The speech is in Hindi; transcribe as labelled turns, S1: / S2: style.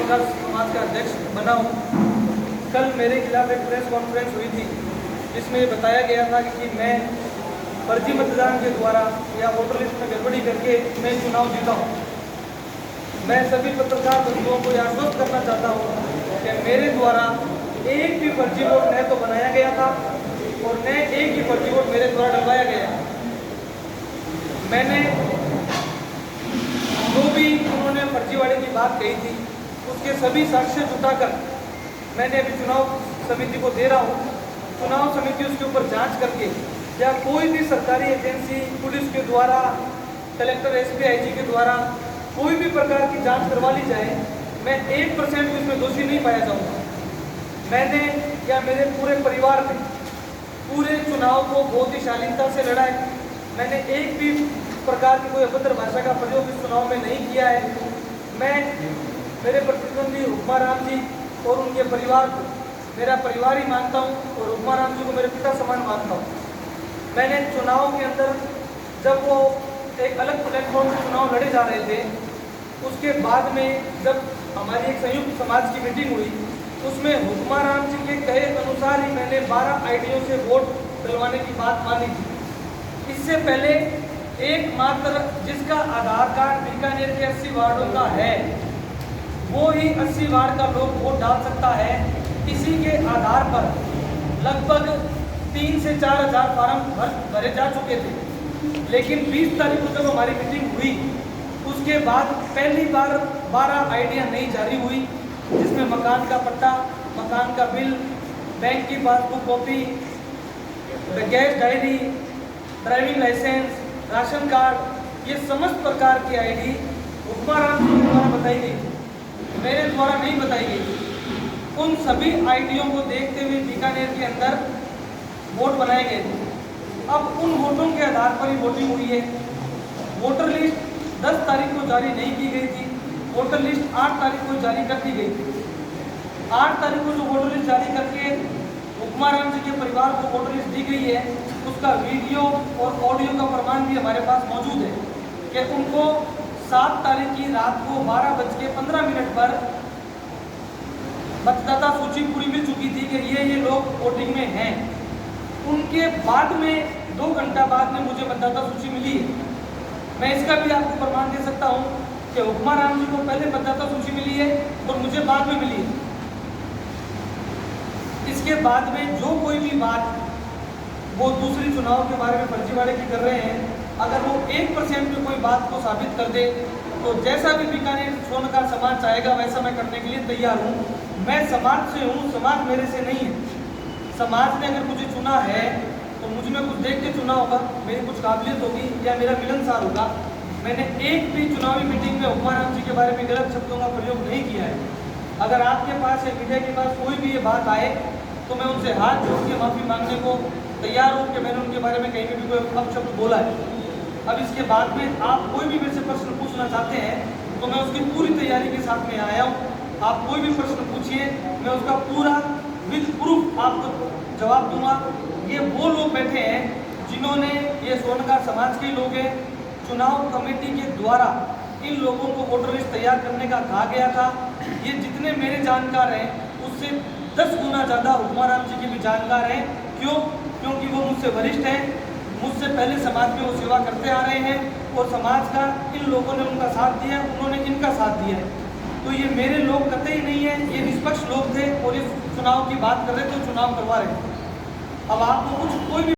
S1: सोनकर समाज का अध्यक्ष बना हूँ। कल मेरे खिलाफ एक प्रेस कॉन्फ्रेंस हुई थी जिसमें ये बताया गया था कि मैं फर्जी मतदान के द्वारा या वोटर लिस्ट में गड़बड़ी करके मैं चुनाव जीता हूँ। मैं सभी पत्रकार बंधुओं को यह आश्वस्त करना चाहता हूँ कि मेरे द्वारा एक भी फर्जी वोट न तो बनाया गया था और न एक ही फर्जी वोट मेरे द्वारा डलवाया गया है। मैंने जो भी उन्होंने फर्जीवाड़े की बात कही थी उसके सभी साक्ष्य जुटाकर मैंने अभी चुनाव समिति को दे रहा हूँ। चुनाव समिति उसके ऊपर जांच करके या कोई भी सरकारी एजेंसी पुलिस के द्वारा, कलेक्टर, एसपी, आईजी के द्वारा कोई भी प्रकार की जांच करवा ली जाए, मैं 1% भी इसमें दोषी नहीं पाया जाऊँगा। मैंने या मेरे पूरे परिवार ने पूरे चुनाव को बहुत ही शालीनता से लड़ा है। मैंने एक भी प्रकार की कोई अभद्र भाषा का प्रयोग इस चुनाव में नहीं किया है। मैं मेरे प्रतिद्वंदी हुक्माराम जी और उनके परिवार को मेरा परिवार ही मानता हूँ और हुक्माराम जी को मेरे पिता समान मानता हूँ। मैंने चुनाव के अंदर जब वो एक अलग प्लेटफॉर्म पर चुनाव लड़े जा रहे थे, उसके बाद में जब हमारी एक संयुक्त समाज की मीटिंग हुई उसमें हुक्माराम जी के कहे अनुसार ही मैंने 12 आईडियों से वोट डलवाने की बात मानी थी। इससे पहले एकमात्र जिसका आधार कार्ड बीकानेर के 80 वार्डों का है वो ही 80 वार्ड का लोग वोट डाल सकता है। इसी के आधार पर लगभग 3 से 4 हज़ार फार्म भरे जा चुके थे। लेकिन 20 तारीख को जब हमारी मीटिंग हुई उसके बाद पहली बार 12 आईडियाँ नई जारी हुई जिसमें मकान का पट्टा, मकान का बिल, बैंक की passbook copy, gas diary, driving licence, ration card, ये समस्त प्रकार की आईडी हुक्माराम जी द्वारा बताई गई, मेरे द्वारा नहीं बताई गई। उन सभी आईडियों को देखते हुए बीकानेर के अंदर वोट बनाए गए थे। अब उन वोटों के आधार पर ही वोटिंग हुई है। वोटर लिस्ट 10 तारीख को जारी नहीं की गई थी, वोटर लिस्ट 8 तारीख को जारी कर दी गई थी। 8 तारीख को जो वोटर लिस्ट जारी करके हुक्माराम जी के परिवार को वोटर लिस्ट दी गई है उसका वीडियो और ऑडियो का प्रमाण भी हमारे पास मौजूद है कि उनको 7 तारीख की रात को 12:15 पर मतदाता सूची पूरी मिल चुकी थी कि ये लोग वोटिंग में हैं। उनके बाद में 2 घंटा बाद में मुझे मतदाता सूची मिली है। मैं इसका भी आपको प्रमाण दे सकता हूँ कि हुक्माराम जी को पहले मतदाता सूची मिली है और मुझे बाद में मिली है। इसके बाद में जो कोई भी बात वो दूसरी चुनाव के बारे में फर्जीवाड़े की कर रहे हैं, अगर वो 1% की कोई बात को साबित कर दे तो जैसा भी बीकानेर सोनकर समाज चाहेगा वैसा मैं करने के लिए तैयार हूँ। मैं समाज से हूँ, समाज मेरे से नहीं है। समाज ने अगर मुझे चुना है तो मुझ में कुछ देख के चुना होगा, मेरी कुछ काबिलियत होगी या मेरा मिलनसार होगा। मैंने एक भी चुनावी मीटिंग में हुक्माराम जी के बारे में गलत शब्दों का प्रयोग नहीं किया है। अगर आपके पास या मीडिया के पास कोई भी ये बात आए तो मैं उनसे हाथ जोड़ के माफ़ी मांगने को तैयार हूँ कि मैंने उनके बारे में कहीं भी कोई अपशब्द बोला है। अब इसके बाद में आप कोई भी मेरे से प्रश्न पूछना चाहते हैं तो मैं उसकी पूरी तैयारी के साथ में आया हूँ। आप कोई भी प्रश्न पूछिए, मैं उसका पूरा विद प्रूफ आपको जवाब दूंगा। ये वो लोग बैठे हैं जिन्होंने, ये सोनकर समाज के लोग हैं, चुनाव कमेटी के द्वारा इन लोगों को वोटर लिस्ट तैयार करने का कहा गया था। ये जितने मेरे जानकार हैं उससे 10 गुना ज़्यादा हुक्माराम जी के भी जानकार हैं। क्यों? क्योंकि वो मुझसे वरिष्ठ हैं, मुझसे पहले समाज में वो सेवा करते आ रहे हैं और समाज का इन लोगों ने उनका साथ दिया, उन्होंने इनका साथ दिया है। तो ये मेरे लोग कतई नहीं है, ये निष्पक्ष लोग थे और इस चुनाव की बात कर रहे थे, चुनाव करवा रहे थे। अब आपको कुछ कोई भी